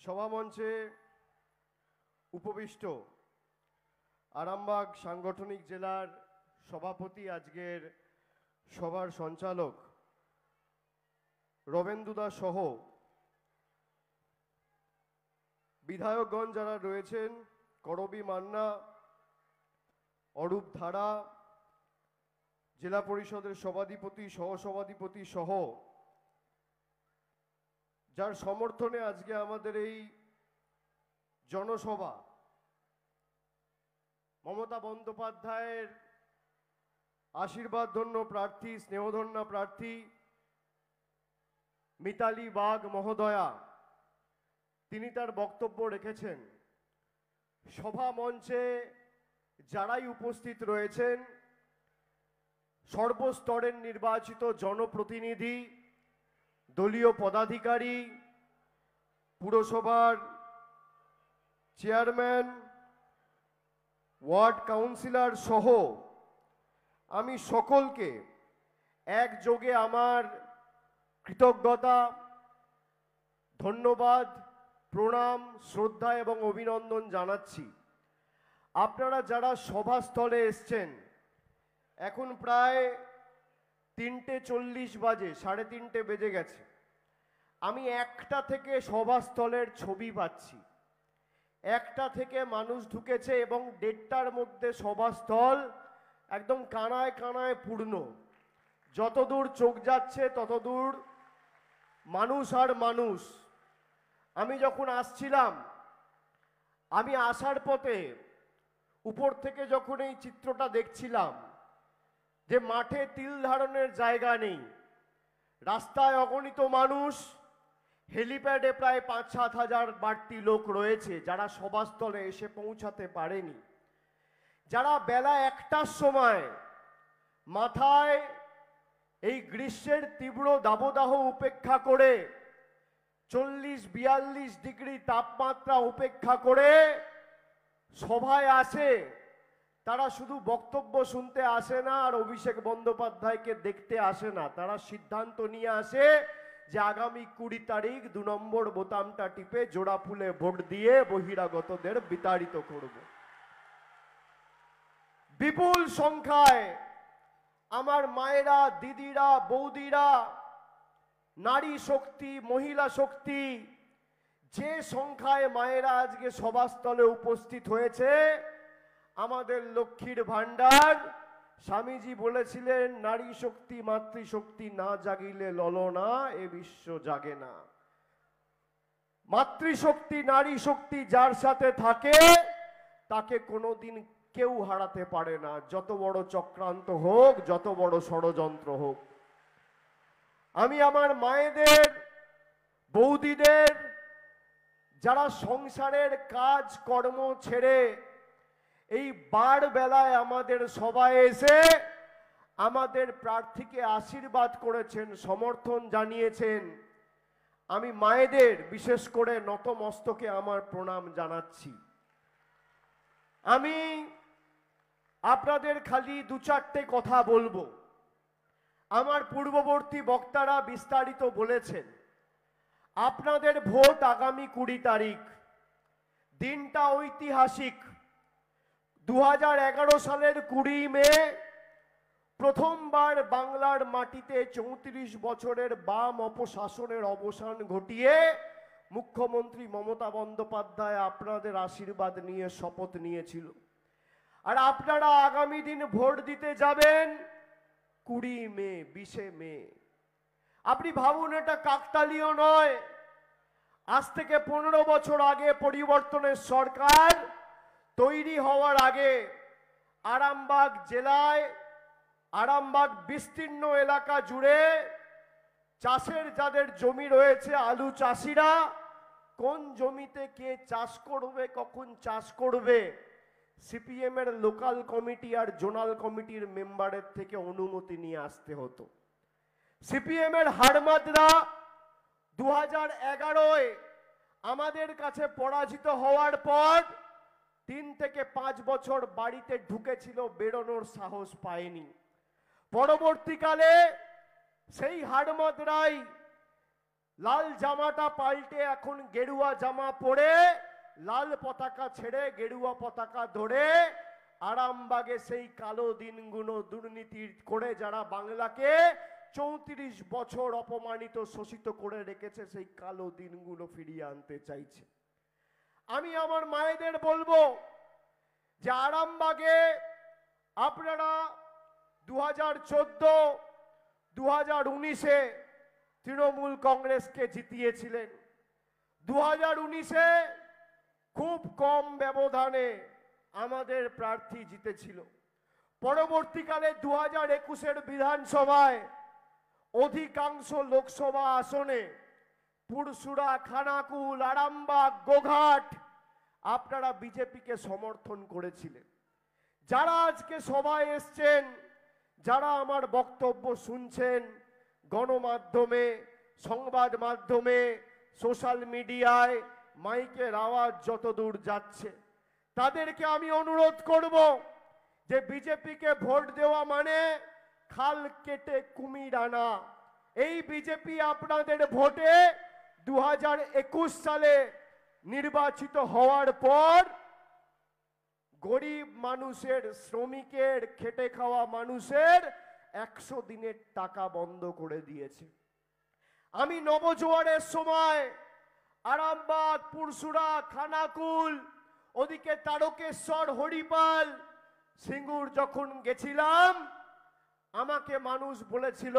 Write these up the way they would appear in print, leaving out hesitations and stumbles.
সভামঞ্চে উপবিষ্ট আরামবাগ সাংগঠনিক জেলার সভাপতি, আজকের সভার সঞ্চালক রবেন্দুদা সহ বিধায়কগণ যারা রয়েছেন, করবী মান্না, অরূপ ধারা, জেলা পরিষদের সভাধিপতি, সহসভাধিপতি সহ যার সমর্থনে আজকে আমাদের এই জনসভা, মমতা বন্দ্যোপাধ্যায়ের আশীর্বাদধন্য প্রার্থী, স্নেহধন্যা প্রার্থী মিতালি বাগ মহোদয়া, তিনি তার বক্তব্য রেখেছেন। সভা মঞ্চে যারাই উপস্থিত রয়েছেন, সর্বস্তরের নির্বাচিত জনপ্রতিনিধি, দলীয় পদাধিকারী, পুরসভার চেয়ারম্যান, ওয়ার্ড কাউন্সিলর সহ আমি সকলকে একযোগে আমার কৃতজ্ঞতা, ধন্যবাদ, প্রণাম, শ্রদ্ধা এবং অভিনন্দন জানাচ্ছি। আপনারা যারা সভাস্থলে এসছেন, এখন প্রায় 3:40 বাজে, 3:30 বেজে গেছে। আমি 1টা থেকে সভাস্থলের ছবি পাচ্ছি, 1টা থেকে মানুষ ঢুকেছে এবং 1:30টার মধ্যে সভাস্থল একদম কানায় কানায় পূর্ণ। যতদূর চোখ যাচ্ছে ততদূর মানুষ আর মানুষ। আমি যখন আসছিলাম, আমি আসার পথে উপর থেকে যখন এই চিত্রটা দেখছিলাম যে মাঠে তিল ধারণের জায়গা নেই, রাস্তায় অগণিত মানুষ, হেলিপ্যাডে প্রায় 5-7 হাজার বাড়তি লোক রয়েছে যারা সভাস্থলে এসে পৌঁছাতে পারেনি, যারা বেলা 1টার সময় মাথায় এই গ্রীষ্মের তীব্র দাবদাহ উপেক্ষা করে 40-42 ডিগ্রি তাপমাত্রা উপেক্ষা করে সভায় আসে, তারা শুধু বক্তব্য শুনতে আসে না আর অভিষেক বন্দ্যোপাধ্যায়কে দেখতে আসে না, তারা সিদ্ধান্ত নিয়ে আসে যে আগামী 20 তারিখ 2 নম্বর বোতামটা টিপে জোড়া ফুলে ভোট দিয়ে বহিরাগতদের বিতাড়িত করব। বিপুল সংখ্যায় আমার মায়েরা, দিদিরা, বৌদিরা, নারী শক্তি, মহিলা শক্তি, যে সংখ্যায় মায়েরা আজকে সভাস্থলে উপস্থিত হয়েছে, আমাদের লক্ষ্মীর ভান্ডার, স্বামীজি বলেছিলেন নারী শক্তি মাতৃশক্তি না জাগিলে ললনা এ বিশ্ব জাগে না। মাতৃশক্তি, নারী শক্তি যার সাথে থাকে তাকে কোনোদিন কেউ হারাতে পারে না, যত বড় চক্রান্ত হোক, যত বড় ষড়যন্ত্র হোক। আমি আমার মায়েদের, বৌদিদের, যারা সংসারের কাজ কর্ম ছেড়ে এই বার বেলায় আমাদের সভায় এসে আমাদের প্রার্থীকে আশীর্বাদ করেছেন, সমর্থন জানিয়েছেন, আমি মায়েদের বিশেষ করে নতমস্তকে আমার প্রণাম জানাচ্ছি। আমি আপনাদের খালি 2-4টে কথা বলবো। আমার পূর্ববর্তী বক্তারা বিস্তারিত বলেছেন। আপনাদের ভোট আগামী 20 তারিখ, দিনটা ঐতিহাসিক। 2011 সালের 20 মে প্রথমবার বাংলার মাটিতে 34 বছরের বাম অপশাসনের অবসান ঘটিয়ে মুখ্যমন্ত্রী মমতা বন্দ্যোপাধ্যায় আপনাদের আশীর্বাদ নিয়ে শপথ নিয়েছিল। আর আপনারা আগামী দিন ভোট দিতে যাবেন 20 মে, 20 মে। আপনি ভাবুন, এটা কাকতালীয় নয়। আজ থেকে 15 বছর আগে পরিবর্তনের সরকার তৈরি হওয়ার আগে আরামবাগ জেলায়, আরামবাগ বিস্তীর্ণ এলাকা জুড়ে চাষের যাদের জমি রয়েছে, আলু চাষিরা কোন জমিতে কে চাষ করবে, কখন চাষ করবে, সিপিএম এর লোকাল কমিটি আর জোনাল কমিটির মেম্বারের থেকে অনুমতি নিয়ে আসতে হতো। সিপিএম এর হাড়মাদরা 2011-এ আমাদের কাছে পরাজিত হওয়ার পর 3 থেকে 5 বছর বাড়িতে ঢুকেছিল, বেরোনোর সাহস পায়নি। পরবর্তীকালে সেই হাড়মাদরাই লাল জামাটা পাল্টে এখন গেরুয়া জামা পরে লাল পতাকা ছেড়ে গেরুয়া পতাকা ধরে আরামবাগে সেই কালো দিনগুলো দুর্নীতি করে যারা বাংলাকে 34 বছর অপমানিত শোষিত করে রেখেছে সেই কালো দিনগুলো ফিরিয়ে আনতে চাইছে। আমি আমার মায়েদের বলবো যে আরামবাগে আপনারা 2014 2019-এ তৃণমূল কংগ্রেসকে জিতিয়েছিলেন। 2019-এ খুব কম ব্যবধানে আমাদের প্রার্থী জিতেছিল। পরবর্তীকালে 2021-এর বিধানসভায় অধিকাংশ লোকসভা আসনে পুরসুরা, খানাকুল, আরামবাগ, গোঘাট আপনারা বিজেপিকে সমর্থন করেছিলেন। যারা আজকে সভায় এসছেন, যারা আমার বক্তব্য শুনছেন, গণমাধ্যমে, সংবাদ মাধ্যমে, সোশ্যাল মিডিয়ায় মাইকের আওয়াজ যতদূর যাচ্ছে, তাদেরকে আমি অনুরোধ করব যে বিজেপিকে ভোট দেওয়া মানে খাল কেটে কুমির আনা। এই বিজেপি আপনাদের ভোটে 2021 সালে নির্বাচিত হওয়ার পর গরিব মানুষের, শ্রমিকের, খেটে খাওয়া মানুষের 100 দিনের টাকা বন্ধ করে দিয়েছে। আমি নবজোয়ারের সময় আরামবাগ, পুরসুরা, খানাকুল, ওদিকে তারকেশ্বর, হরিপাল, সিঙ্গুর যখন গেছিলাম, আমাকে মানুষ বলেছিল,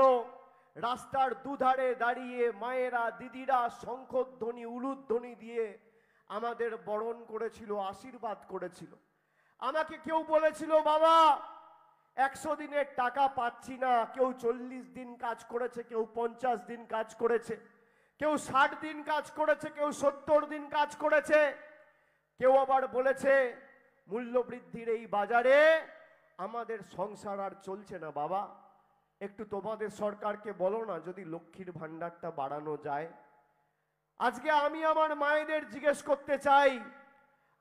রাস্তার দুধারে দাঁড়িয়ে মায়েরা, দিদিরা শঙ্খধ্বনি, উলুধ্বনি দিয়ে আমাদের বরণ করেছিল, আশীর্বাদ করেছিল। আমাকে কেউ বলেছিল, বাবা 100 দিনের টাকা পাচ্ছি না। কেউ 40 দিন কাজ করেছে, কেউ 50 দিন কাজ করেছে, কেউ 60 দিন কাজ করেছে, কেউ 70 দিন কাজ করেছে। কেউ আবার বলেছে মূল্যবৃদ্ধির এই বাজারে আমাদের সংসার আর চলছে না। বাবা একটু তোমাদের সরকারকে বলো না যদি লক্ষ্মীর ভান্ডারটা বাড়ানো যায়। আজকে আমি আমার মায়েদের জিজ্ঞেস করতে চাই,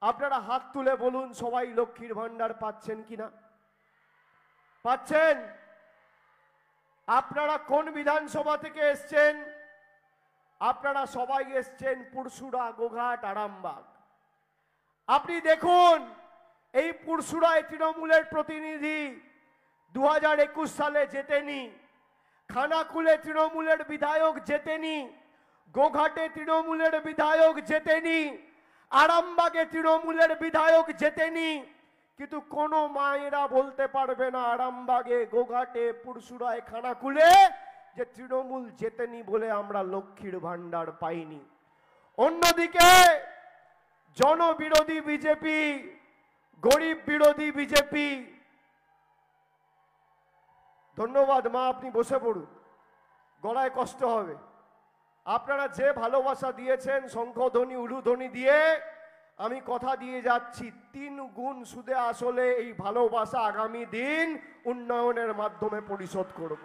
আপনারা হাত তুলে বলুন সবাই লক্ষ্মীর ভান্ডার পাচ্ছেন কিনা? পাচ্ছেন? আপনারা কোন বিধানসভা থেকে এসছেন? আপনারা সবাই এসছেন পুরসুরা, গোঘাট, আরামবাগ। আপনি দেখুন এই পুরসুরায় তৃণমূলের প্রতিনিধি 2021 সালে জেতেনি, খানাকুলে তৃণমূলের বিধায়ক জেতেনি, গোঘাটে তৃণমূলের বিধায়ক জেতেনি, আরামবাগে তৃণমূলের বিধায়ক জেতেনি। কিন্তু কোনো মায়েরা বলতে পারবে না আরামবাগে, গোঘাটে, পুরসুরায়, খানাকুলে যে তৃণমূল জেতেনি বলে আমরা লক্ষ্মীর ভান্ডার পাইনি। অন্যদিকে জনবিরোধী বিজেপি, গরিব বিরোধী বিজেপি। ধন্যবাদ মা, আপনি বসে পড়ুন, গলায় কষ্ট হবে। আপনারা যে ভালোবাসা দিয়েছেন শঙ্খধ্বনি, উলুধ্বনি দিয়ে, আমি কথা দিয়ে যাচ্ছি 3 গুণ সুদে আসলে এই ভালোবাসা আগামী দিন উন্নয়নের মাধ্যমে পরিশোধ করব।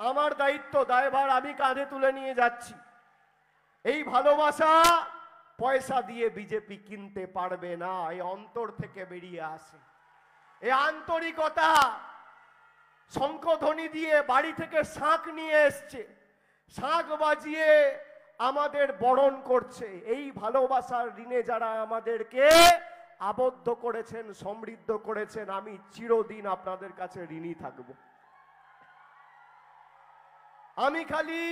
আমার দায়িত্ব, দায়ভার আমি কাঁধে তুলে নিয়ে যাচ্ছি। এই ভালোবাসা পয়সা দিয়ে বিজেপি কিনতে পারবে না, এই অন্তর থেকে বেরিয়ে আসে। এই আন্তরিকতা শঙ্খধ্বনি দিয়ে বাড়ি থেকে শাঁখ নিয়ে এসছে, শাঁখ বাজিয়ে আমাদের বরণ করছে। এই ভালোবাসার ঋণে যারা আমাদেরকে আবদ্ধ করেছেন, সমৃদ্ধ করেছেন, আমি চিরদিন আপনাদের কাছে ঋণী থাকব। আমি খালি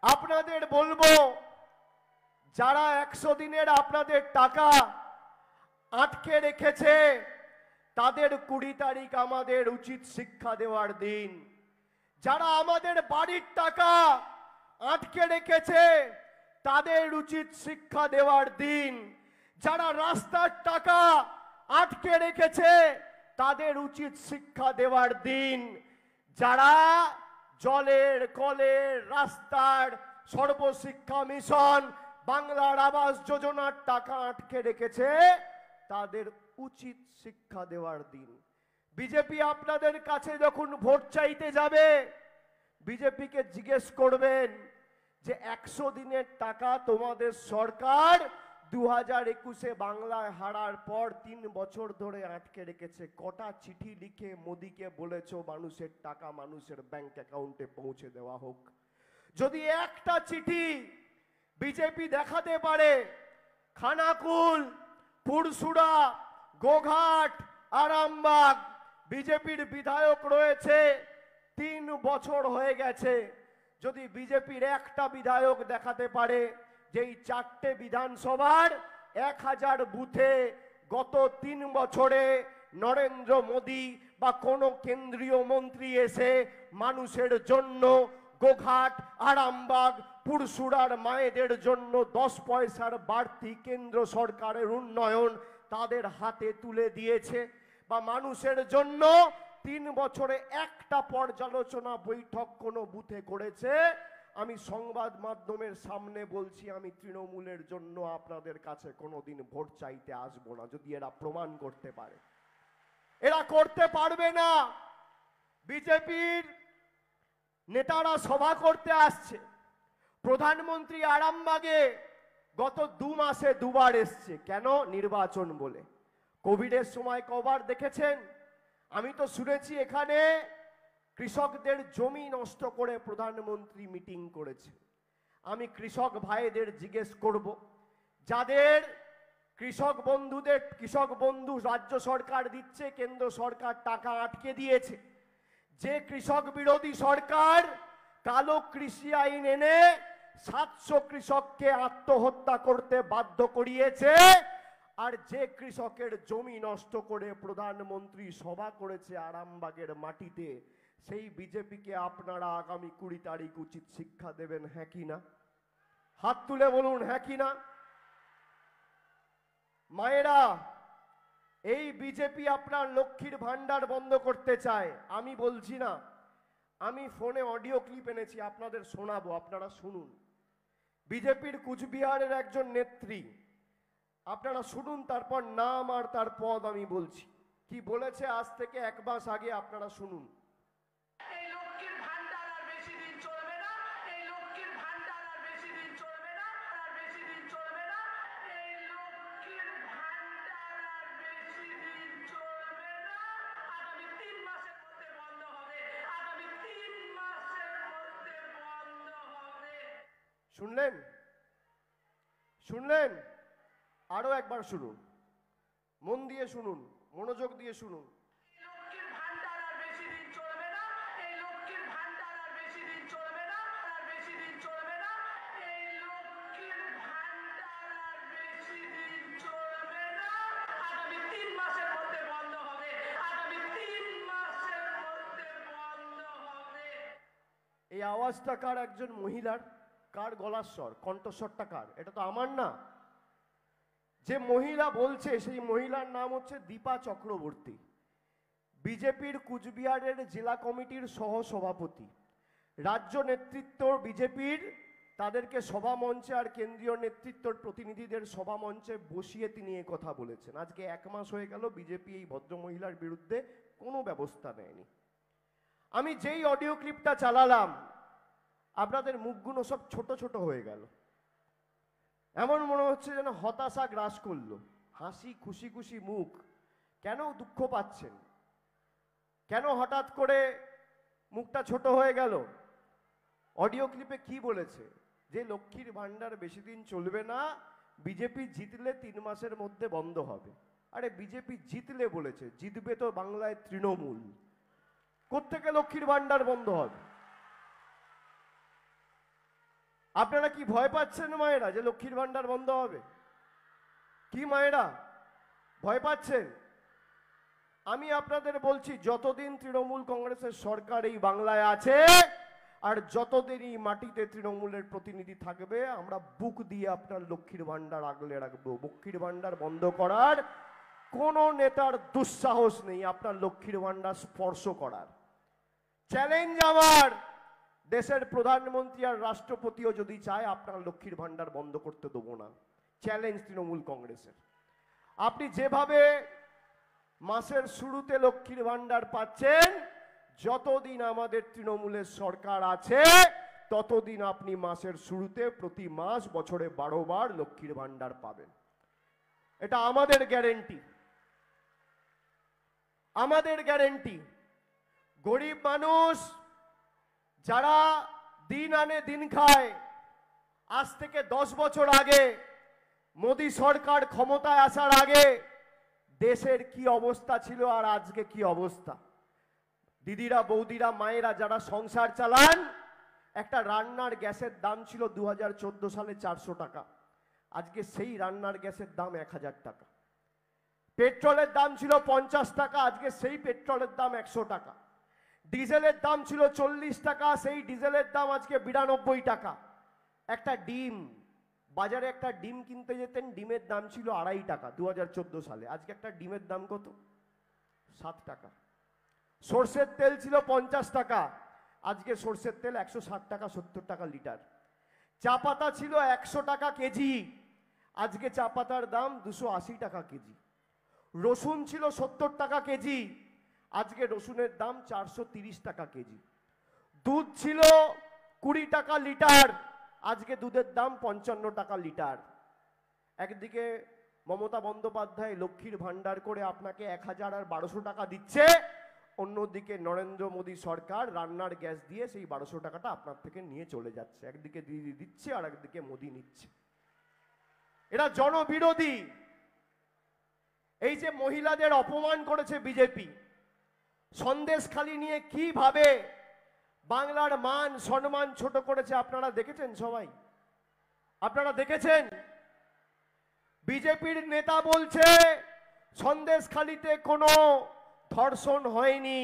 আপনাদের বলবো, যারা 100 দিনের আপনাদের টাকা আটকে রেখেছে তাদের 20 তারিখ আমাদের উচিত শিক্ষা দেওয়ার দিন। যারা আমাদের বাড়ির টাকা আটকে রেখেছে তাদের উচিত শিক্ষা দেওয়ার দিন। যারা রাস্তার টাকা আটকে রেখেছে তাদের উচিত শিক্ষা দেওয়ার দিন। যারা জলের, কলের, রাস্তার, সর্বশিক্ষা মিশন, বাংলার আবাস যোজনার টাকা আটকে রেখেছে তাদের উচিত শিক্ষা দেওয়ার দিন। বিজেপি আপনাদের কাছে যখন ভোট চাইতে যাবে, বিজেপিকে জিজ্ঞেস করবেন যে 100 দিনের টাকা তোমাদের সরকার 2021-এ বাংলায় হারার পর 3 বছর ধরে আটকে রেখেছে। কটা চিঠি লিখে মোদিকে বলেছো মানুষের টাকা মানুষের ব্যাংক অ্যাকাউন্টে পৌঁছে দেওয়া হোক? যদি একটা চিঠি বিজেপি দেখাতে পারে, খানাকুল, পুরসুরা, গোঘাট, আরামবাগ বিজেপির বিধায়ক রয়েছে, 3 বছর হয়ে গেছে, যদি বিজেপির একটা বিধায়ক দেখাতে পারে যে এই 4টে বিধানসভার 1000 বুথে গত 3 বছরে নরেন্দ্র মোদী বা কোনো কেন্দ্রীয় মন্ত্রী এসে মানুষের জন্য গোঘাট, আরামবাগ, পুরসুরার মায়েদের জন্য 10 পয়সার বাড়তি কেন্দ্র সরকারের উন্নয়ন তাদের হাতে তুলে দিয়েছে, বা মানুষের জন্য 3 বছরে একটা পর্যালোচনা বৈঠক কোনো বুথে করেছে, আমি সংবাদ মাধ্যমের সামনে বলছি, আমি তৃণমূলের জন্য আপনাদের কাছে কোনোদিন ভোট চাইতে আসবো না, যদি এরা প্রমাণ করতে পারে। এরা করতে পারবে না। বিজেপির নেতারা সভা করতে আসছে, প্রধানমন্ত্রী আরামবাগে গত 2 মাসে 2 বার এসছে, কেন? নির্বাচন বলে। কোভিডের সময় কবার দেখেছেন? আমি তো শুনেছি এখানে কৃষকদের জমি নষ্ট করে প্রধানমন্ত্রী মিটিং করেছে। আমি কৃষক ভাইদের জিজ্ঞেস করব, যাদের কৃষক বন্ধু রাজ্য সরকার দিচ্ছে, কেন্দ্র সরকার টাকা আটকে দিয়েছে, যে কৃষক বিরোধী সরকার কালো কৃষি আইন এনে 700 কৃষককে আত্মহত্যা করতে বাধ্য করিয়েছে, আর যে কৃষকের জমি নষ্ট করে প্রধানমন্ত্রী সভা করেছে আরামবাগের মাটিতে, সেই বিজেপিকে আপনারা আগামী 20 তারিখ উচিত শিক্ষা দেবেন, হ্যাঁ কি না? হাত তুলে বলুন হ্যাঁ কি না। মায়েরা, এই বিজেপি আপনার লক্ষ্মীর ভান্ডার বন্ধ করতে চায়। আমি বলছি না, আমি ফোনে অডিও ক্লিপ এনেছি, আপনাদের শোনাবো, আপনারা শুনুন। বিজেপির কুচবিহারের একজন নেত্রী, আপনারা শুনুন, তারপর নাম আর তার পদ আমি বলছি। কি বলেছে আজ থেকে 1 মাস আগে, আপনারা শুনুন। শুনলেন? শুনলেন? আরো একবার শুনুন, মন দিয়ে শুনুন, মনোযোগ দিয়ে শুনুন। এই আওয়াজটা কার? একজন মহিলার। কার গলার স্বর, কণ্ঠস্বরটা কার? এটা তো আমার না। যে মহিলা বলছে সেই মহিলার নাম হচ্ছে দীপা চক্রবর্তী, বিজেপির কুচবিহারের জেলা কমিটির সহ সভাপতি। রাজ্য নেতৃত্ব বিজেপির তাদেরকে সভা মঞ্চে আর কেন্দ্রীয় নেতৃত্বর প্রতিনিধিদের সভা মঞ্চে বসিয়ে তিনি এই কথা বলেছেন। আজকে 1 মাস হয়ে গেল, বিজেপি এই ভদ্রমহিলার বিরুদ্ধে কোনো ব্যবস্থা নেয়নি। আমি যেই অডিও ক্লিপটা চালালাম, আপনাদের মুখগুলো সব ছোট ছোট হয়ে গেল, এমন মনে হচ্ছে যেন হতাশা গ্রাস করলো। হাসি খুশি খুশি মুখ, কেন দুঃখ পাচ্ছেন? কেন হঠাৎ করে মুখটা ছোট হয়ে গেল? অডিও ক্লিপে কি বলেছে? যে লক্ষ্মীর ভান্ডার বেশি দিন চলবে না, বিজেপি জিতলে 3 মাসের মধ্যে বন্ধ হবে। আরে বিজেপি জিতলে বলেছে, জিতবে তো বাংলায় তৃণমূল, কোত্থেকে লক্ষ্মীর ভান্ডার বন্ধ হবে? আপনারা কি ভয় পাচ্ছেন মায়েরা যে লক্ষ্মীর ভান্ডার বন্ধ হবে? কি মায়েরা ভয় পাচ্ছেন? আমি আপনাদের বলছি, যতদিন তৃণমূল কংগ্রেসের সরকার এই বাংলায় আছে, আর যতদিন এই মাটিতে তৃণমূলের প্রতিনিধি থাকবে, আমরা বুক দিয়ে আপনার লক্ষ্মীর ভান্ডার আগলে রাখবো। লক্ষ্মীর ভান্ডার বন্ধ করার কোন নেতার দুঃসাহস নেই আপনার লক্ষ্মীর ভান্ডার স্পর্শ করার। চ্যালেঞ্জ আমার, দেশের প্রধানমন্ত্রী আর রাষ্ট্রপতিও যদি চায়, আপনার লক্ষ্মীর ভান্ডার বন্ধ করতে দেবো না। চ্যালেঞ্জ তৃণমূল কংগ্রেসের। আপনি যেভাবে মাসের শুরুতে লক্ষ্মীর ভান্ডার পাচ্ছেন, যতদিন আমাদের তৃণমূলের সরকার আছে ততদিন আপনি মাসের শুরুতে প্রতি মাস বছরে 12 বার লক্ষ্মীর ভান্ডার পাবেন। এটা আমাদের গ্যারেন্টি, আমাদের গ্যারেন্টি। গরিব মানুষ যারা দিন আনে দিন খায়। আজ থেকে 10 বছর আগে মোদী সরকার ক্ষমতায় আসার আগে দেশের কি অবস্থা ছিল আর আজকে কি অবস্থা। দিদিরা, বৌদিরা, মায়েরা যারা সংসার চালান, একটা রান্নার গ্যাসের দাম ছিল 2014 সালে 400 টাকা, আজকে সেই রান্নার গ্যাসের দাম 1000 টাকা। পেট্রোলের দাম ছিল 50 টাকা, আজকে সেই পেট্রোলের দাম 100 টাকা। ডিজেলের দাম ছিল 40 টাকা, সেই ডিজেলের দাম আজকে 92 টাকা। একটা ডিম, বাজারে একটা ডিম কিনতে যেতেন, ডিমের দাম ছিল 2.5 টাকা 2014 সালে, আজকে একটা ডিমের দাম কত? 7 টাকা। সরষের তেল ছিল 50 টাকা, আজকে সরষের তেল 160 টাকা 70 টাকা লিটার। চা পাতা ছিল 100 টাকা কেজি, আজকে চা পাতার দাম 280 টাকা কেজি। রসুন ছিল 70 টাকা কেজি, আজকে রসুনের দাম 430 টাকা কেজি। দুধ ছিল 20 টাকা লিটার, আজকে দুধের দাম 55 টাকা লিটার। একদিকে মমতা বন্দ্যোপাধ্যায় লক্ষ্মীর ভান্ডার করে আপনাকে 1000 আর 1200 টাকা দিচ্ছে, অন্যদিকে নরেন্দ্র মোদী সরকার রান্নার গ্যাস দিয়ে সেই 1200 টাকাটা আপনার থেকে নিয়ে চলে যাচ্ছে। একদিকে দিদি দিচ্ছে আর একদিকে মোদী নিচ্ছে। এরা জনবিরোধী। এই যে মহিলাদের অপমান করেছে বিজেপি, সন্দেশখালি নিয়ে কিভাবে বাংলার মান সম্মান ছোট করেছে আপনারা দেখেছেন সবাই, আপনারা দেখেছেন। বিজেপির নেতা বলছে সন্দেশখালিতে কোনো ধর্ষণ হয়নি,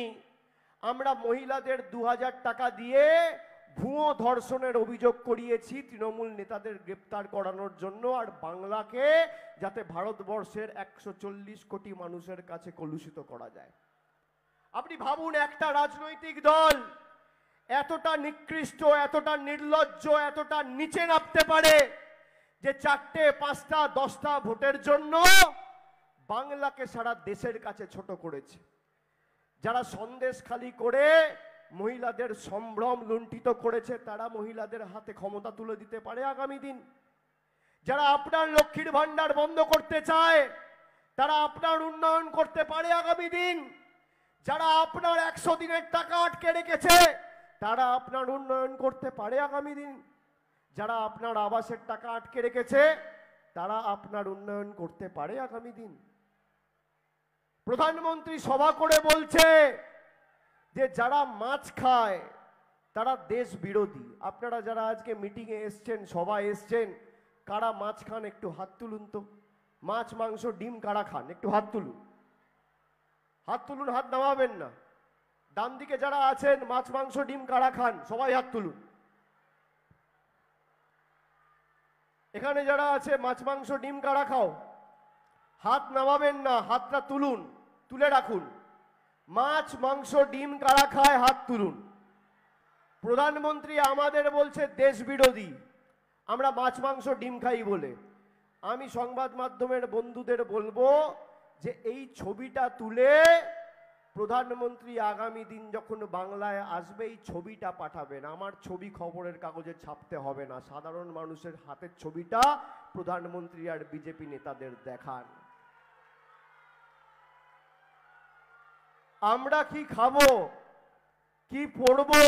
আমরা মহিলাদের 2000 টাকা দিয়ে ভুয়ো ধর্ষণের অভিযোগ করিয়েছি তৃণমূল নেতাদের গ্রেপ্তার করানোর জন্য, আর বাংলাকে যাতে ভারতবর্ষের 140 কোটি মানুষের কাছে কলুষিত করা যায়। আপনি ভাবুন, একটা রাজনৈতিক দল এতটা নিকৃষ্ট, এতটা নির্লজ্জ, এতটা নিচে নামতে পারে যে 4টে 5টা 10টা ভোটের জন্য বাংলাকে সারা দেশের কাছে ছোট করেছে। যারা সন্দেশখালি করে মহিলাদের সম্ভ্রম লুণ্ঠিত করেছে, তারা মহিলাদের হাতে ক্ষমতা তুলে দিতে পারে আগামী দিন। যারা আপনার লক্ষ্মীর ভান্ডার বন্ধ করতে চায়, তারা আপনার উন্নয়ন করতে পারে আগামী দিন। যারা আপনার 100 দিনের টাকা আটকে রেখেছে, তারা আপনার উন্নয়ন করতে পারে আগামী দিন। যারা আপনার আবাসের টাকা আটকে রেখেছে, তারা আপনার উন্নয়ন করতে পারে আগামী দিন। প্রধানমন্ত্রী সভা করে বলছে যে যারা মাছ খায় তারা দেশ বিরোধী। আপনারা যারা আজকে মিটিংয়ে এসছেন, সভায় এসছেন, কারা মাছ খান একটু হাত তুলুন তো। মাছ, মাংস, ডিম কারা খান একটু হাত তুলুন। হাত তুলুন, হাত নামাবেন না। ডান দিকে যারা আছেন, মাছ, মাংস, ডিম কারা খান সবাই হাত তুলুন। এখানে যারা আছে, মাছ, মাংস, ডিম কারা খাও? হাত নামাবেন না, হাতটা তুলুন, তুলে রাখুন। মাছ, মাংস, ডিম কারা খায় হাত তুলুন। প্রধানমন্ত্রী আমাদের বলছে দেশ বিরোধী, আমরা মাছ, মাংস, ডিম খাই বলে। আমি সংবাদ মাধ্যমের বন্ধুদের বলবো যে এই ছবিটা তুলে প্রধানমন্ত্রী আগামী দিন যখন বাংলায় আসবে এই ছবিটা পাঠাবেন। আমার ছবি খবরের কাগজে ছাপতে হবে না, সাধারণ মানুষের হাতের ছবিটা প্রধানমন্ত্রী আর বিজেপি নেতাদের দেখান। আমরা কি খাবো, কি পরবো,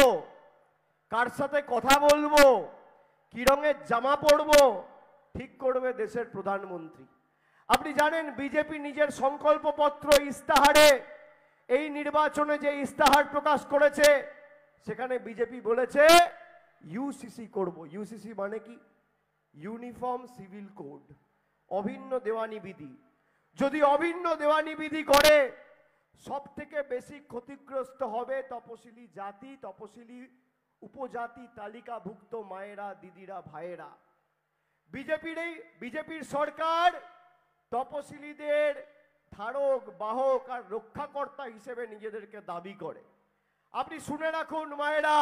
কার সাথে কথা বলবো, কি রঙের জামা পরবো, ঠিক করবে দেশের প্রধানমন্ত্রী। আপনি জানেন বিজেপি নিজের সংকল্পপত্র ইস্তাহারে, এই নির্বাচনে যে ইস্তাহার প্রকাশ করেছে, সেখানে বিজেপি বলেছে ইউসিসি করব। ইউসিসি মানে কি? ইউনিফর্ম সিভিল কোড, অভিন্ন দেওয়ানি বিধি। যদি অভিন্ন দেওয়ানি বিধি করে, সব থেকে বেশি ক্ষতিগ্রস্ত হবে তপশিলি জাতি, তপশিলি উপজাতি তালিকাভুক্ত মায়েরা, দিদিরা, ভাইয়েরা। বিজেপির সরকার তপশিলীদের ধারক, বাহক আর রক্ষাকর্তা হিসেবে নিজেদেরকে দাবি করে। আপনি শুনে রাখুন মায়েরা,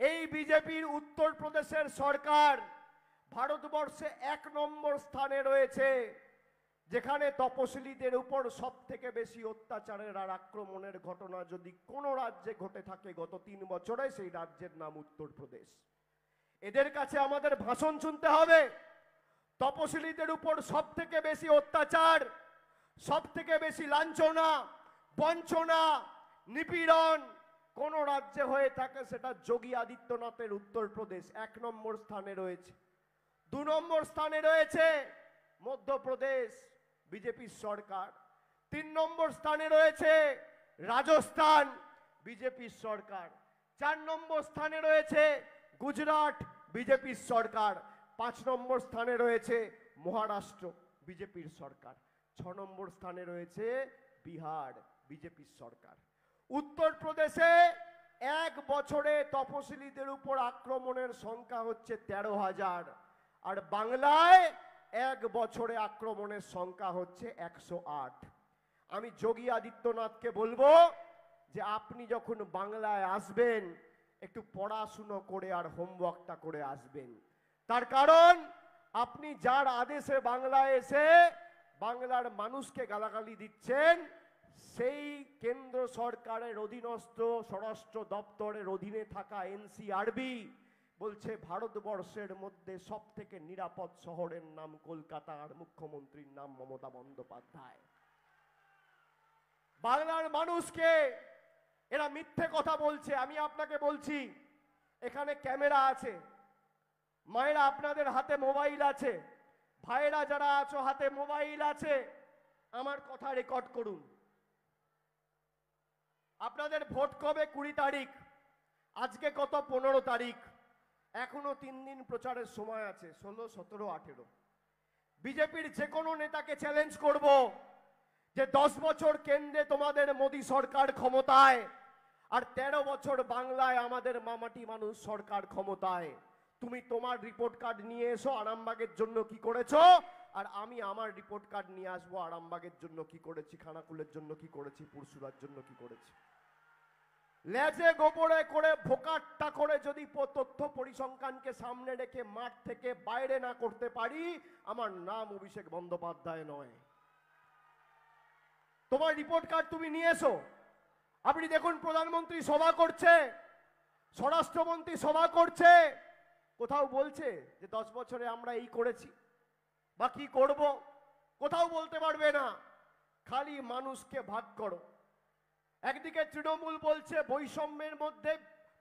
এই বিজেপির উত্তরপ্রদেশের সরকার ভারতবর্ষে 1 নম্বর স্থানে রয়েছে, যেখানে তপশিলীদের উপর সব থেকে বেশি অত্যাচারের আর আক্রমণের ঘটনা যদি কোনো রাজ্যে ঘটে থাকে গত 3 বছরে, সেই রাজ্যের নাম উত্তরপ্রদেশ। এদের কাছে আমাদের ভাষণ শুনতে হবে। তপশিলীদের উপর সব থেকে বেশি অত্যাচার, সব থেকে বেশি লাঞ্ছনা, বঞ্চনা, নিপীড়ন, কোন রাজ্যে হয়ে থাকে সেটা যোগী আদিত্যনাথের উত্তরপ্রদেশ 1 নম্বর স্থানে রয়েছে। 2 নম্বর স্থানে রয়েছে মধ্যপ্রদেশ বিজেপির সরকার। 3 নম্বর স্থানে রয়েছে রাজস্থান বিজেপির সরকার। 4 নম্বর স্থানে রয়েছে গুজরাট বিজেপির সরকার। 5 নম্বর স্থানে রয়েছে মহারাষ্ট্র বিজেপির সরকার। 6 নম্বর স্থানে রয়েছে বিহার বিজেপির সরকার। উত্তরপ্রদেশে 1 বছরে তপশিলীদের উপর আক্রমণের সংখ্যা হচ্ছে 13,000, আর বাংলায় 1 বছরে আক্রমণের সংখ্যা হচ্ছে 108। আমি যোগী আদিত্যনাথকে বলবো যে আপনি যখন বাংলায় আসবেন একটু পড়াশুনো করে আর হোমওয়ার্কটা করে আসবেন। তার কারণ আপনি যার আদেশে বাংলায় এসে বাংলার মানুষকে গালাগালি দিচ্ছেন, সেই কেন্দ্র সরকারের অধীনস্থ স্বরাষ্ট্র দপ্তরের অধীনে থাকা এনসিআরবি বলছে ভারতবর্ষের মধ্যে সব থেকে নিরাপদ শহরের নাম কলকাতা, আর মুখ্যমন্ত্রীর নাম মমতা বন্দ্যোপাধ্যায়। বাংলার মানুষকে এরা মিথ্যে কথা বলছে। আমি আপনাকে বলছি, এখানে ক্যামেরা আছে, মায়েরা আপনাদের হাতে মোবাইল আছে, ভাইয়েরা যারা আছো হাতে মোবাইল আছে, আমার কথা রেকর্ড করুন। আপনাদের ভোট কবে? 20 তারিখ। আজকে কত? 15 তারিখ। এখনো 3 দিন প্রচারের সময় আছে, 16, 17, 18। বিজেপির যে কোনো নেতাকে চ্যালেঞ্জ করব যে 10 বছর কেন্দ্রে তোমাদের মোদী সরকার ক্ষমতায়, আর 13 বছর বাংলায় আমাদের মামাটি মানুষ সরকার ক্ষমতায়। তুমি তোমার রিপোর্ট কার্ড নিয়ে এসো আরামবাগের জন্য কি করেছো, আর আমি আমার রিপোর্ট কার্ড নিয়ে আসবো আরামবাগের জন্য কি করেছি, খানাকুলের জন্য কি করেছি, পুরসুরার জন্য কি করেছি। লেজে গোবরে করে ভোকাট্টা করে যদি তথ্য পরিসংখ্যানকে সামনে রেখে মাঠ থেকে বাইরে না করতে পারি, আমার নাম অভিষেক বন্দ্যোপাধ্যায় নয়। তোমার রিপোর্ট কার্ড তুমি নিয়ে এসো। আপনি দেখুন প্রধানমন্ত্রী সভা করছে, স্বরাষ্ট্রমন্ত্রী সভা করছে, কোথাও বলছে যে 10 বছরে আমরা এই করেছি বা কি করব? কোথাও বলতে পারবে না। খালি মানুষকে ভাগ করো। একদিকে তৃণমূল বলছে বৈষম্যের মধ্যে,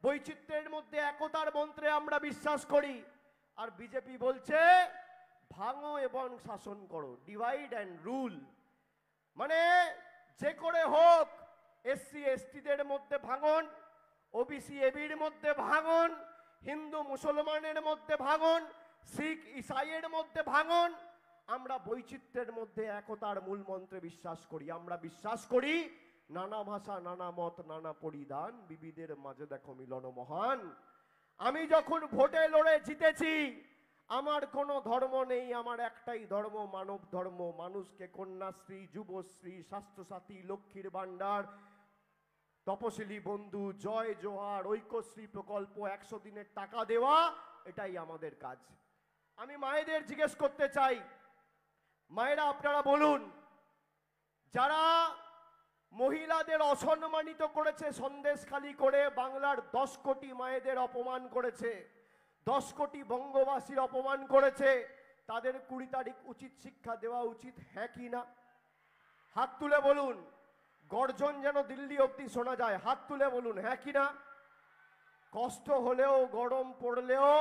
বৈচিত্র্যের মধ্যে একতার মন্ত্রে আমরা বিশ্বাস করি, আর বিজেপি বলছে ভাঙো এবং শাসন করো, ডিভাইড অ্যান্ড রুল। মানে যে করে হোক এসসি এসটিদের মধ্যে ভাঙন, ওবিসি এবির মধ্যে ভাঙন, হিন্দু মুসলমানের মধ্যে ভাঙন, শিখ ইসাইয়ের মধ্যে ভাঙন। আমরা বৈচিত্র্যের মধ্যে একতার মূল মন্ত্রে বিশ্বাস করি। আমরা বিশ্বাস করি নানা ভাষা, নানা মত, নানা পরিধান, বিবিধের মাঝে দেখো মিলন মহান। আমি যখন ভোটে লড়ে জিতেছি, আমার কোনো ধর্ম নেই, আমার একটাই ধর্ম, মানব ধর্ম। মানুষকে কন্যাশ্রী, যুবশ্রী, স্বাস্থ্যসাথী, লক্ষ্মীর ভান্ডার, তপশিলি বন্ধু, জয় জোহার, ঐক্যশ্রী প্রকল্প, 100 দিনের টাকা দেওয়া, এটাই আমাদের কাজ। আমি মায়েদের জিজ্ঞেস করতে চাই, মায়েরা আপনারা বলুন, যারা মহিলাদের অসম্মানিত করেছে সন্দেশখালি করে, বাংলার 10 কোটি মায়েদের অপমান করেছে, 10 কোটি বঙ্গবাসীর অপমান করেছে, তাদের 20 তারিখ উচিত শিক্ষা দেওয়া উচিত, হ্যাঁ কি না? হাত তুলে বলুন। গর্জন যেন দিল্লি অবধি শোনা যায়, হাত তুলে বলুন হ্যাঁ কি না? কষ্ট হলেও, গরম পড়লেও,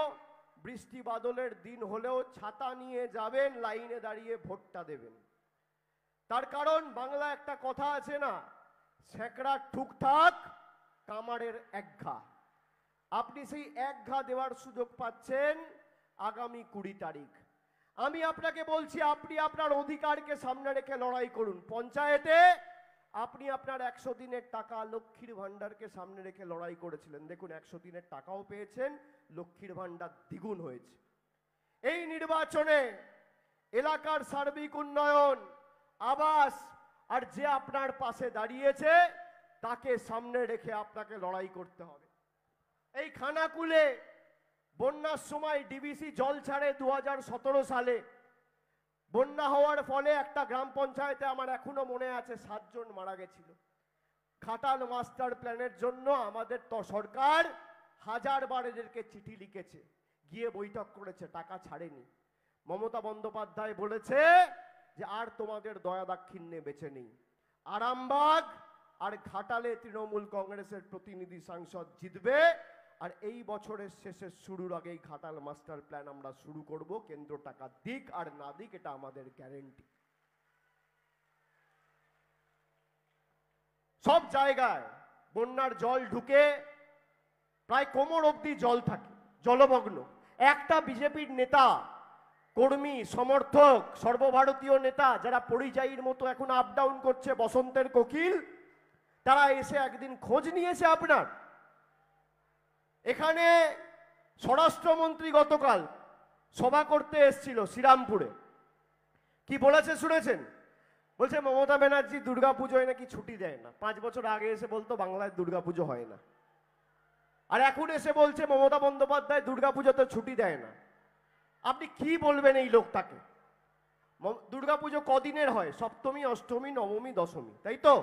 বৃষ্টি বাদলের দিন হলেও ছাতা নিয়ে যাবেন, লাইনে দাঁড়িয়ে ভোটটা দেবেন। তার কারণ বাংলা একটা কথা আছে না, ছেঁকড়া ঠুকঠাক কামারের একঘা। আপনি সেই একঘা দেওয়ার সুযোগ পাচ্ছেন আগামী 20 তারিখ। আমি আপনাকে বলছি, আপনি আপনার অধিকারকে সামনে রেখে লড়াই করুন। পঞ্চায়েতে আপনি আপনার 100 দিনের টাকা, লক্ষ্মীর ভান্ডারকে সামনে রেখে লড়াই করেছিলেন। দেখুন 100 দিনের টাকাও পেয়েছেন, লক্ষ্মীর ভান্ডার দ্বিগুণ হয়েছে। এই নির্বাচনে এলাকার সার্বিক উন্নয়ন, আবাস, আর যে আপনার পাশে দাঁড়িয়েছে তাকে সামনে রেখে আপনাকে লড়াই করতে হবে। এই খানাকুলে বন্যার সময় ডিবিসি জল ছাড়ে 2017 সালে। বন্যা হওয়ার ফলে একটা গ্রাম পঞ্চায়েতে, আমার এখনো মনে আছে, 7 জন মারা গেছিল। খাটাল মাস্টার প্ল্যানের জন্য আমাদের তো সরকার 1000 বার এদেরকে চিঠি লিখেছে, গিয়ে বৈঠক করেছে, টাকা ছাড়েনি। মমতা বন্দ্যোপাধ্যায় বলেছে যে আর তোমাদের দয়া দাক্ষিণ্যে বেঁচে নেই। আরামবাগ আর ঘাটালে তৃণমূল কংগ্রেসের প্রতিনিধি সাংসদ জিতবে। আর এই বছরের শেষের শুরুর আগেই ঘাটাল মাস্টার প্ল্যান আমরা শুরু করব। কেন্দ্র টাকা দিক আর না দিক এটা আমাদের গ্যারেন্টি। সব জায়গায় বন্যার জল ঢুকে প্রায় কোমর অবধি জল থাকে, জলমগ্ন। একটা বিজেপির নেতা, কর্মী, সমর্থক, সর্বভারতীয় নেতা যারা পরিযায়ীর মতো এখন আপ ডাউন করছে বসন্তের কোকিল, তারা এসে একদিন খোঁজ নিয়েছে আপনার? এখানে স্বরাষ্ট্রমন্ত্রী গতকাল সভা করতে এসেছিল শ্রীরামপুরে। কি বলেছে শুনেছেন? বলছে মমতা ব্যানার্জি দুর্গাপুজোয় নাকি ছুটি দেয় না। 5 বছর আগে এসে বলতো বাংলায় দুর্গাপুজো হয় না, আর এখন এসে বলছে মমতা বন্দ্যোপাধ্যায় দুর্গাপুজোতে ছুটি দেয় না। আপনি কি বলবেন এই লোকটাকে? দুর্গাপুজো কদিনের হয়? সপ্তমী, অষ্টমী, নবমী, দশমী, তাই তো?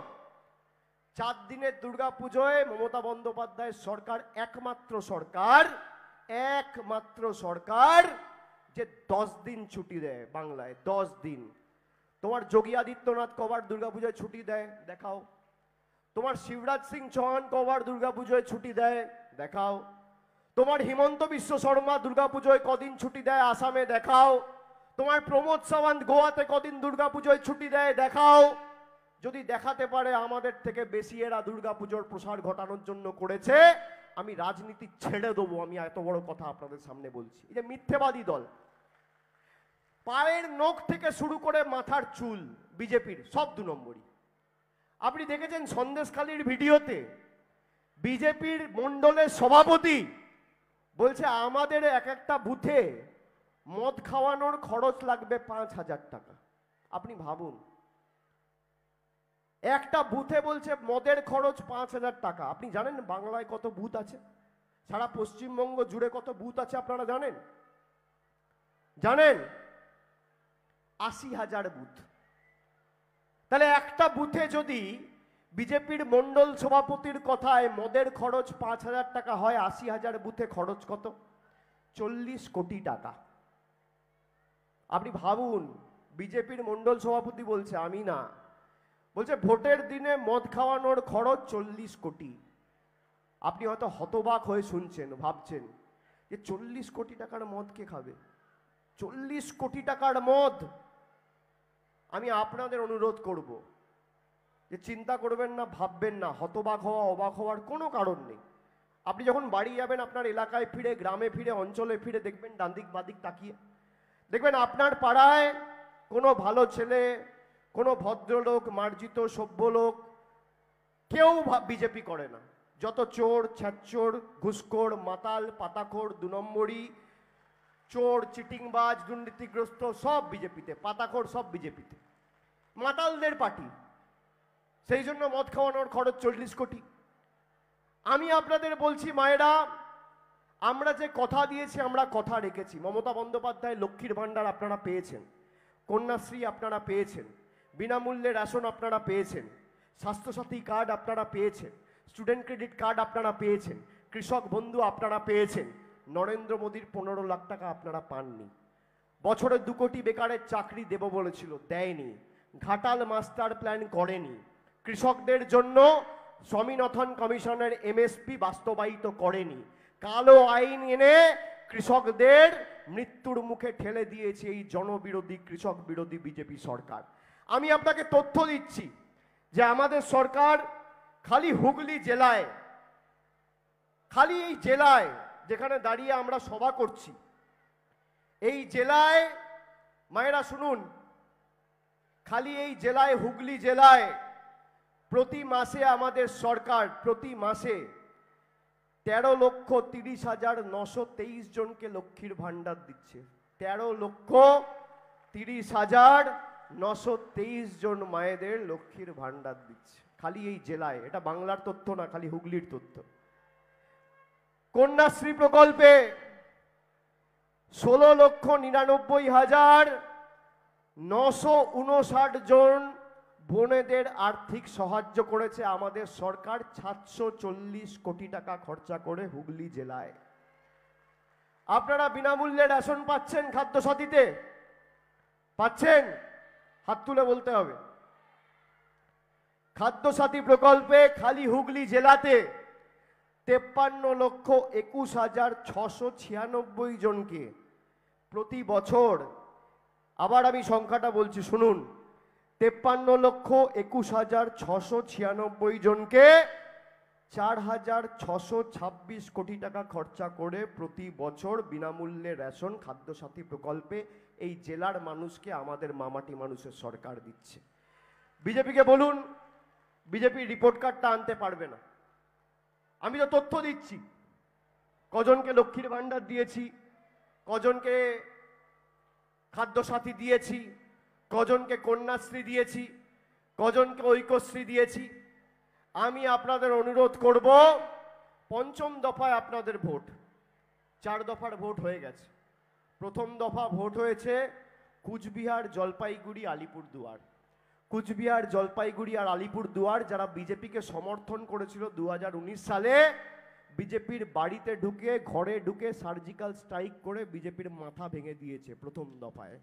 4 দিনের দুর্গাপুজোয় মমতা বন্দ্যোপাধ্যায়ের সরকার একমাত্র সরকার যে 10 দিন ছুটি দেয় বাংলায়, 10 দিন। তোমার যোগী আদিত্যনাথ কবার দুর্গাপুজোয় ছুটি দেয় দেখাও। তোমার শিবরাজ সিং চৌহান কবার দুর্গাপুজোয় ছুটি দেয় দেখাও। তোমার হিমন্ত বিশ্ব শর্মা দুর্গাপুজোয় কদিন ছুটি দেয় আসামে দেখাও। তোমার প্রমোদ সাওয়ান্ত গোয়াতে কদিন দুর্গাপুজোয় ছুটি দেয় দেখাও। যদি দেখাতে পারে আমাদের থেকে বেশি এরা দুর্গাপুজোর প্রসার ঘটানোর জন্য করেছে, আমি রাজনীতি ছেড়ে দেবো। আমি এত বড় কথা আপনাদের সামনে বলছি। এই যে মিথ্যেবাদী দল, পায়ের নখ থেকে শুরু করে মাথার চুল বিজেপির সব 2 নম্বরই। আপনি দেখেছেন সন্দেশখালীর ভিডিওতে বিজেপির মণ্ডলের সভাপতি বলছে আমাদের একটা বুথে মদ খাওয়ানোর খরচ লাগবে 5,000 টাকা। আপনি ভাবুন, একটা বুথে বলছে মদের খরচ 5,000 টাকা। আপনি জানেন বাংলায় কত বুথ আছে? সারা পশ্চিমবঙ্গ জুড়ে কত বুথ আছে আপনারা জানেন? 80,000 বুথ। তাহলে একটা বুথে যদি বিজেপির মণ্ডল সভাপতির কথায় মদের খরচ 5,000 টাকা হয়, 80,000 বুথে খরচ কত? 40 কোটি টাকা। আপনি ভাবুন, বিজেপির মণ্ডল সভাপতি বলছে, আমি না, বলছে ভোটের দিনে মদ খাওয়ানোর খরচ 40 কোটি। আপনি হয়তো হতবাক হয়ে শুনছেন, ভাবছেন যে 40 কোটি টাকার মদ কে খাবে? 40 কোটি টাকার মদ। আমি আপনাদের অনুরোধ করব যে চিন্তা করবেন না, ভাববেন না, হতবাক হওয়া, অবাক হওয়ার কোনো কারণ নেই। আপনি যখন বাড়ি যাবেন, আপনার এলাকায় ফিরে, গ্রামে ফিরে, অঞ্চলে ফিরে দেখবেন ডানদিক বাদিক তাকিয়ে দেখবেন আপনার পাড়ায় কোনো ভালো ছেলে, কোনো ভদ্রলোক, মার্জিত সভ্য লোক কেউ বিজেপি করে না। যত চোর, ছ্যাচোর, ঘুষখোর, মাতাল, পাতাখোর, 2 নম্বরই, চোর, চিটিংবাজ, দুর্নীতিগ্রস্ত সব বিজেপিতে, পাতাখোর সব বিজেপিতে, মাতালদের পার্টি। সেই জন্য মদ খাওয়ানোর খরচ 40 কোটি। আমি আপনাদের বলছি মায়েরা, আমরা যে কথা দিয়েছি আমরা কথা রেখেছি। মমতা বন্দ্যোপাধ্যায় লক্ষ্মীর ভাণ্ডার আপনারা পেয়েছেন, কন্যাশ্রী আপনারা পেয়েছেন, বিনামূল্যে রেশন আপনারা পেয়েছেন, স্বাস্থ্যসাথী কার্ড আপনারা পেয়েছেন, স্টুডেন্ট ক্রেডিট কার্ড আপনারা পেয়েছেন, কৃষক বন্ধু আপনারা পেয়েছেন। নরেন্দ্র মোদীর 15 লাখ টাকা আপনারা পাননি। বছরে 2 কোটি বেকারের চাকরি দেব বলেছিল, দেয়নি। ঘাটাল মাস্টার প্ল্যান করেনি। কৃষকদের জন্য স্বামীনাথন কমিশনের এমএসপি বাস্তবায়িত করেনি। কালো আইন এনে কৃষকদের মৃত্যুর মুখে ঠেলে দিয়েছে এই জনবিরোধী, কৃষক বিরোধী বিজেপি সরকার। আমি আপনাকে তথ্য দিচ্ছি যে আমাদের সরকার খালি হুগলি জেলায়, খালি এই জেলায় যেখানে দাঁড়িয়ে আমরা সভা করছি, এই জেলায় মায়েরা শুনুন, খালি এই জেলায়, হুগলি জেলায় প্রতি মাসে আমাদের সরকার প্রতি মাসে 13,30,923 জনকে লক্ষ্মীর ভাণ্ডার দিচ্ছে। 13,30,923 জন মায়েদের লক্ষ্মীর ভাণ্ডার দিচ্ছে খালি এই জেলায়। এটা বাংলার তথ্য না, খালি হুগলির তথ্য। কন্যাশ্রী প্রকল্পে 16,99,959 জন বোনেদের আর্থিক সাহায্য করেছে আমাদের সরকার 740 কোটি টাকা খরচা করে হুগলি জেলায়। আপনারা বিনামূল্যে রেশন পাচ্ছেন খাদ্য সাথীতে? পাচ্ছেন? হাত তুলে বলতে হবে। খাদ্যসাথী প্রকল্পে খালি হুগলি জেলাতে 53,21,696 জনকে প্রতি বছর, আবার আমি সংখ্যাটা বলছি শুনুন, 53,21,696 জনকে 4,626 কোটি টাকা খরচা করে প্রতি বছর বিনামূল্যে রেশন খাদ্যসাথী প্রকল্পে এই জেলার মানুষকে, আমাদের মামাটি মানুষের সরকার দিচ্ছে। বিজেপিকে বলুন বিজেপি রিপোর্ট কার্ডটা আনতে পারবে না। আমি তো তথ্য দিচ্ছি, কজনকে লক্ষ্মীর ভান্ডার দিয়েছি, কজনকে খাদ্যসাথী দিয়েছি, কজনকে কন্যাশ্রী দিয়েছি, কজনকে ঐক্যশ্রী দিয়েছি। আমি আপনাদের অনুরোধ করব, পঞ্চম দফায় আপনাদের ভোট, 4 দফার ভোট হয়ে গেছে। প্রথম দফা ভোট হয়েছে কুচবিহার, জলপাইগুড়ি, আলিপুরদুয়ার। কুচবিহার, জলপাইগুড়ি আর আলিপুরদুয়ার যারা বিজেপিকে সমর্থন করেছিল 2019 সালে, বিজেপির বাড়িতে ঢুকে, ঘরে ঢুকে সার্জিক্যাল স্ট্রাইক করে বিজেপির মাথা ভেঙে দিয়েছে প্রথম দফায়।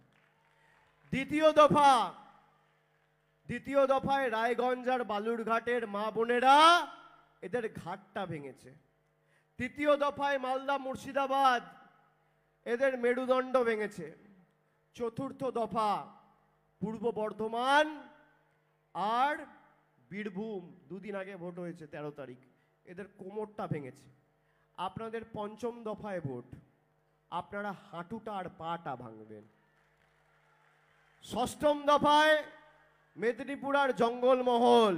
দ্বিতীয় দফায় রায়গঞ্জ আর বালুরঘাটের মা বোনেরা এদের ঘাটটা ভেঙেছে। তৃতীয় দফায় মালদা, মুর্শিদাবাদ এদের মেরুদণ্ড ভেঙেছে। চতুর্থ দফা পূর্ব বর্ধমান আর বীরভূম, দুদিন আগে ভোট হয়েছে 13 তারিখ, এদের কোমরটা ভেঙেছে। আপনাদের পঞ্চম দফায় ভোট, আপনারা হাঁটুটা আর পাটা ভাঙবেন। ষষ্ঠম দফায় মেদিনীপুর আর জঙ্গলমহল,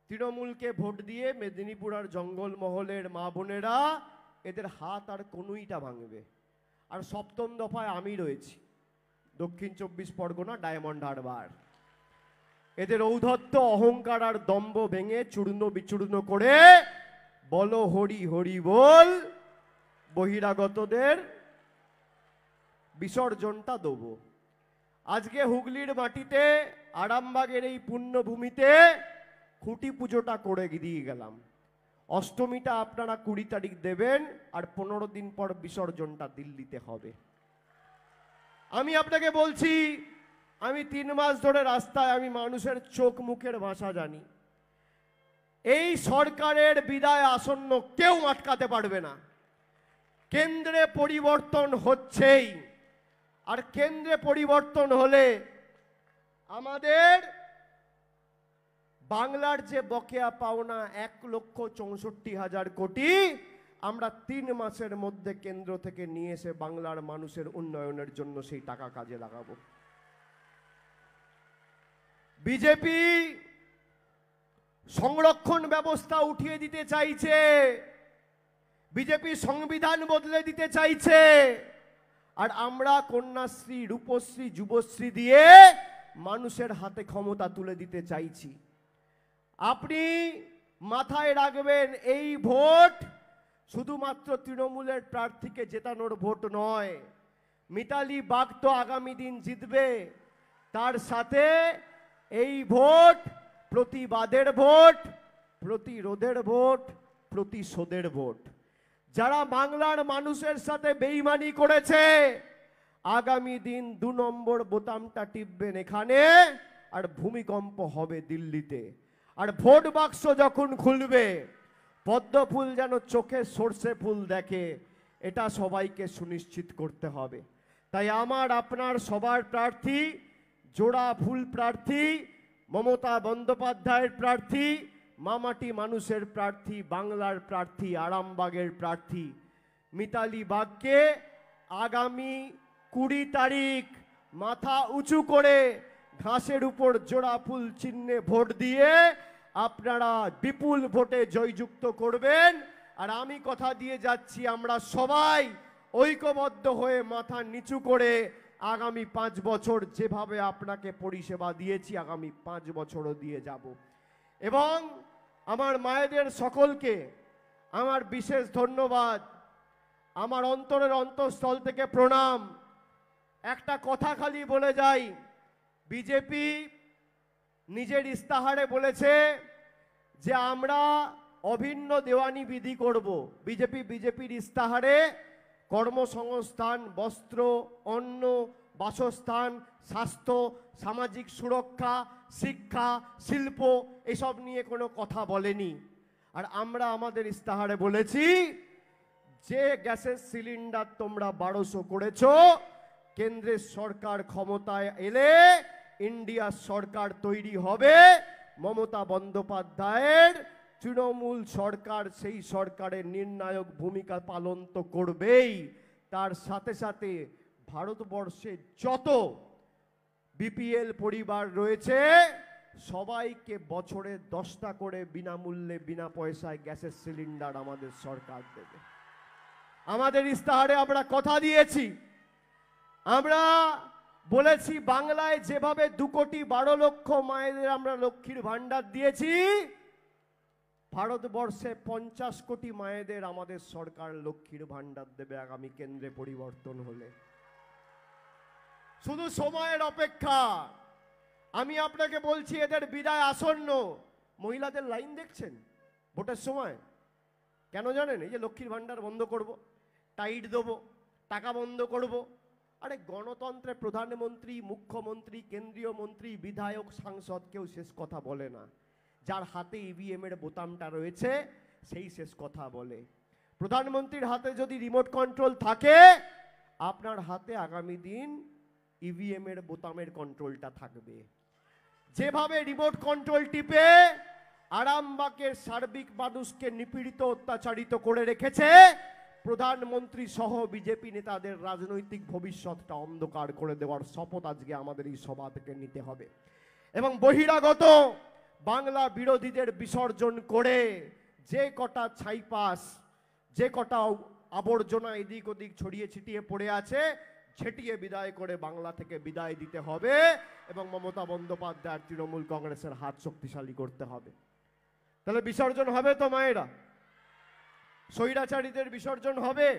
তৃণমূলকে ভোট দিয়ে মেদিনীপুর আর জঙ্গলমহলের মা বোনেরা এদের হাত আর কনুইটা ভাঙবে। আর সপ্তম দফায় আমি রয়েছি, দক্ষিণ 24 পরগনা, ডায়মন্ড হারবার। এদের ঔদ্ধত্য, অহংকার আর দম্ভ ভেঙে চূর্ণ বিচূর্ণ করে বলো হরি হরি বল, বহিরাগতদের বিসর্জনটা দেবো। আজকে হুগলির মাটিতে, আরামবাগের এই পুণ্যভূমিতে খুঁটি পুজোটা করে দিয়ে গেলাম। অষ্টমীটা আপনারা 20 তারিখ দেবেন, আর 15 দিন পর বিসর্জনটা দিল্লিতে হবে। আমি আপনাকে বলছি, আমি 3 মাস ধরে রাস্তায়, আমি মানুষের চোখ মুখের ভাষা জানি। এই সরকারের বিদায় আসন্ন, কেউ আটকাতে পারবে না। কেন্দ্রে পরিবর্তন হচ্ছেই, আর কেন্দ্রে পরিবর্তন হলে আমাদের বাংলার যে বকেয়া পাওনা 1,64,000 কোটি, আমরা 3 মাসের মধ্যে কেন্দ্র থেকে নিয়ে এসে বাংলার মানুষের উন্নয়নের জন্য সেই টাকা কাজে লাগাবো। বিজেপি সংরক্ষণ ব্যবস্থা উঠিয়ে দিতে চাইছে, বিজেপি সংবিধান বদলে দিতে চাইছে, আর আমরা কন্যাশ্রী, রূপশ্রী, যুবশ্রী দিয়ে মানুষের হাতে ক্ষমতা তুলে দিতে চাইছি। আপনি মাথায় রাখবেন, এই ভোট শুধুমাত্র তৃণমূলের প্রার্থীকে জেতানোর ভোট নয়। মিতালি বাগ তো আগামী দিন জিতবে, তার সাথে এই ভোট প্রতিবাদের ভোট, প্রতিরোধের ভোট, প্রতিশোধের ভোট। যারা বাংলার মানুষের সাথে বেইমানি করেছে, আগামী দিন 2 নম্বর বোতামটা টিপবেন এখানে, আর ভূমিকম্প হবে দিল্লিতে। আর ভোট বাক্স যখন খুলবে, পদ্ম ফুল যেন চোখে সর্ষে ফুল দেখে, এটা সবাইকে সুনিশ্চিত করতে হবে। তাই আমার আপনার সবার প্রার্থী, জোড়া ফুল প্রার্থী, মমতা বন্দ্যোপাধ্যায়ের প্রার্থী, মামাটি মানুষের প্রার্থী, বাংলার প্রার্থী, আরামবাগের প্রার্থী মিতালি বাগকে আগামী 20 তারিখ মাথা উঁচু করে ঘাসের উপর জোড়া ফুল চিহ্নে ভোট দিয়ে আপনারা বিপুল ভোটে জয়যুক্ত করবেন। আর আমি কথা দিয়ে যাচ্ছি, আমরা সবাই ঐক্যবদ্ধ হয়ে মাথা নিচু করে আগামী 5 বছর যেভাবে আপনাকে পরিষেবা দিয়েছি, আগামী 5 বছরও দিয়ে যাব। এবং আমার মায়েদের সকলকে আমার বিশেষ ধন্যবাদ, আমার অন্তরের অন্তঃস্থল থেকে প্রণাম। একটা কথা খালি বলে যাই, বিজেপি নিজের ইস্তাহারে বলেছে যে আমরা অভিন্ন দেওয়ানি বিধি করব। বিজেপির ইস্তাহারে কর্মসংস্থান, বস্ত্র, অন্ন, বাসস্থান, স্বাস্থ্য, সামাজিক সুরক্ষা, শিক্ষা, শিল্প এসব নিয়ে কোনো কথা বলেনি। আর আমরা আমাদের ইস্তাহারে বলেছি যে গ্যাসের সিলিন্ডার তোমরা 1200 করেছো, কেন্দ্রের সরকার ক্ষমতায় এলে ইন্ডিয়ার সরকার তৈরি হবে, মমতা বন্দ্যোপাধ্যায়ের তৃণমূল সরকার সেই সরকারের নির্ণায়ক ভূমিকা পালন তো করবেই, তার সাথে সাথে ভারতবর্ষে যত বিপিএল পরিবার রয়েছে সবাইকে বছরে 10টা করে বিনামূল্যে বিনা পয়সায় গ্যাসের সিলিন্ডার আমাদের সরকার দেবে। আমাদের ইস্তাহারে আমরা কথা দিয়েছি, আমরা বলেছি বাংলায় যেভাবে 2,12,00,000 মায়েদের আমরা লক্ষ্মীর ভান্ডার দিয়েছি, ভারতবর্ষে 50 কোটি মায়েদের আমাদের সরকার লক্ষ্মীর ভান্ডার দেবে আগামী কেন্দ্রে পরিবর্তন হলে। শুধু সময়ের অপেক্ষা। আমি আপনাকে বলছি এদের বিদায় আসন্ন। মহিলাদের লাইন দেখছেন ভোটের সময়, কেন জানেন? এই যে লক্ষ্মীর ভান্ডার বন্ধ করব, টাইট দেবো, টাকা বন্ধ করব। আরে গণতন্ত্রে প্রধানমন্ত্রী, মুখ্যমন্ত্রী, কেন্দ্রীয় মন্ত্রী, বিধায়ক, সাংসদ কেউ শেষ কথা বলে না। যার হাতে ইভিএম এর বোতামটা রয়েছে সেই শেষ কথা বলে। প্রধানমন্ত্রীর হাতে যদি রিমোট কন্ট্রোল থাকে, আপনার হাতে আগামী দিন ইভিএম এর বোতামের কন্ট্রোলটা থাকবে। যেভাবে রিমোট কন্ট্রোল টিপে আরামবাগের সার্বিক মানুষকে নিপীড়িত, অত্যাচারিত করে রেখেছে, প্রধানমন্ত্রী সহ বিজেপি নেতাদের রাজনৈতিক ভবিষ্যৎটা অন্ধকার করে দেওয়ার শপথ আজকে আমাদের এই সভা থেকে নিতে হবে। এবং বহিরাগত বাংলা বিরোধীদের বিসর্জন করে যে কটা ছাইপাস, যে কটা আবর্জনা এদিক ওদিক ছড়িয়ে ছিটিয়ে পড়ে আছে, ছেটিয়ে বিদায় করে বাংলা থেকে বিদায় দিতে হবে এবং মমতা বন্দ্যোপাধ্যায় তৃণমূল কংগ্রেসের হাত শক্তিশালী করতে হবে। তাহলে বিসর্জন হবে তো মায়েরা? স্বৈরাচারীদের বিসর্জন হবে,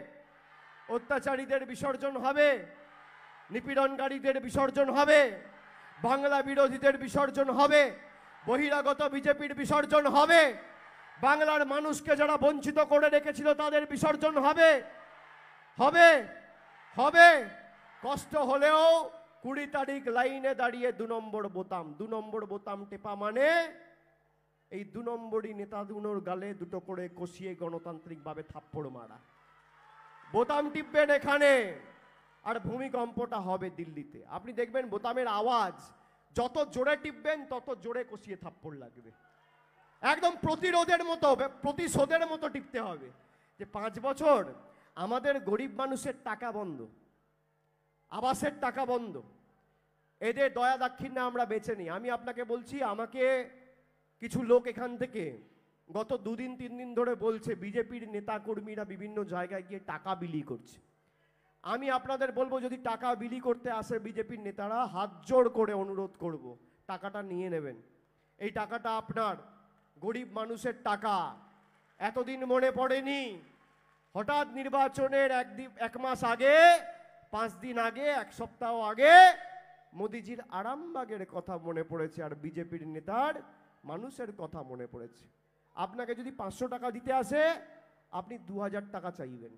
অত্যাচারীদের বিসর্জন হবে, নিপীড়নকারীদের বিসর্জন হবে, বাংলা বিরোধীদের বিসর্জন হবে, বহিরাগত বিজেপির বিসর্জন হবে, বাংলার মানুষকে যারা বঞ্চিত করে রেখেছিল তাদের বিসর্জন হবে, হবে, হবে। কষ্ট হলেও 20 তারিখ লাইনে দাঁড়িয়ে 2 নম্বর বোতাম, 2 নম্বর বোতাম টেপা মানে এই 2 নম্বরই নেতাগুলোর গালে দুটো করে কষিয়ে গণতান্ত্রিকভাবে থাপ্পড় মারা। বোতাম টিপবেন এখানে, আর ভূমিকম্পটা হবে দিল্লিতে। আপনি দেখবেন বোতামের আওয়াজ যত জোরে টিপবেন তত জোরে কষিয়ে থাপ্পড় লাগবে। একদম প্রতিরোধের মতো, প্রতিশোধের মতো টিপতে হবে। যে 5 বছর আমাদের গরিব মানুষের টাকা বন্ধ, আবাসের টাকা বন্ধ, এদের দয়া দাক্ষিণ্যে আমরা বেঁচে নিই। আমি আপনাকে বলছি, আমাকে কিছু লোক এখান থেকে গত 2 দিন 3 দিন ধরে বলছে বিজেপির নেতা কর্মীরা বিভিন্ন জায়গায় গিয়ে টাকা বিলি করছে। আমি আপনাদের বলবো, যদি টাকা বিলি করতে আসে বিজেপির নেতারা, হাত জোড় করে অনুরোধ করব, টাকাটা নিয়ে নেবেন। এই টাকাটা আপনার, গরিব মানুষের টাকা। এতদিন মনে পড়েনি, হঠাৎ নির্বাচনের 1 মাস আগে, 5 দিন আগে, 1 সপ্তাহ আগে মোদিজির আরামবাগের কথা মনে পড়েছে আর বিজেপির নেতার মানুষের কথা মনে পড়েছে। আপনাকে যদি 500 টাকা দিতে আসে, আপনি 2000 টাকা চাইবেন।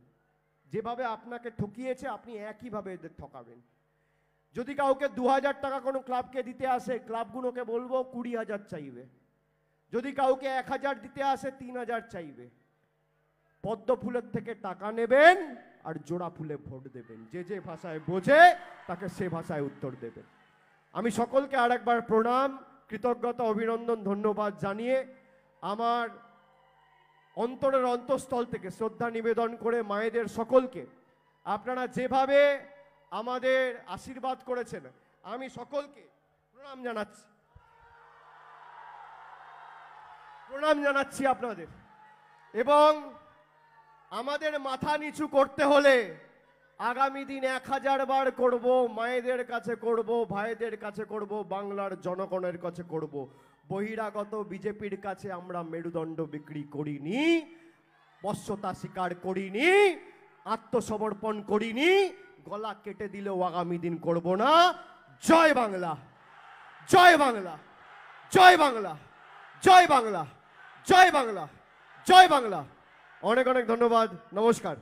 যেভাবে আপনাকে ঠকিয়েছে আপনি একইভাবে এদের ঠকাবেন। যদি কাউকে 2000 টাকা কোনো ক্লাবকে দিতে আসে, ক্লাবগুলোকে বলবো 20,000 চাইবে। যদি কাউকে 1000 দিতে আসে, 3000 চাইবে। পদ্ম ফুলের থেকে টাকা নেবেন আর জোড়া ফুলে ভোট দেবেন। যে যে ভাষায় বোঝে তাকে সে ভাষায় উত্তর দেবেন। আমি সকলকে আরেকবার প্রণাম, কৃতজ্ঞতা, অভিনন্দন, ধন্যবাদ জানিয়ে আমার অন্তরের অন্তঃস্থল থেকে শ্রদ্ধা নিবেদন করে মায়েদের সকলকে আপনারা যেভাবে আমাদের আশীর্বাদ করেছেন, আমি সকলকে প্রণাম জানাচ্ছি, প্রণাম জানাচ্ছি আপনাদের। এবং আমাদের মাথা নিচু করতে হলে আগামী দিন 1000 বার করব, মায়েদের কাছে করব, ভাইদের কাছে করব, বাংলার জনগণের কাছে করব। বহিরাগত বিজেপির কাছে আমরা মেরুদণ্ড বিক্রি করিনি, বশ্যতা স্বীকার করিনি, আত্মসমর্পণ করিনি, গলা কেটে দিলেও আগামী দিন করব না। জয় বাংলা, জয় বাংলা, জয় বাংলা, জয় বাংলা, জয় বাংলা, জয় বাংলা। অনেক অনেক ধন্যবাদ, নমস্কার।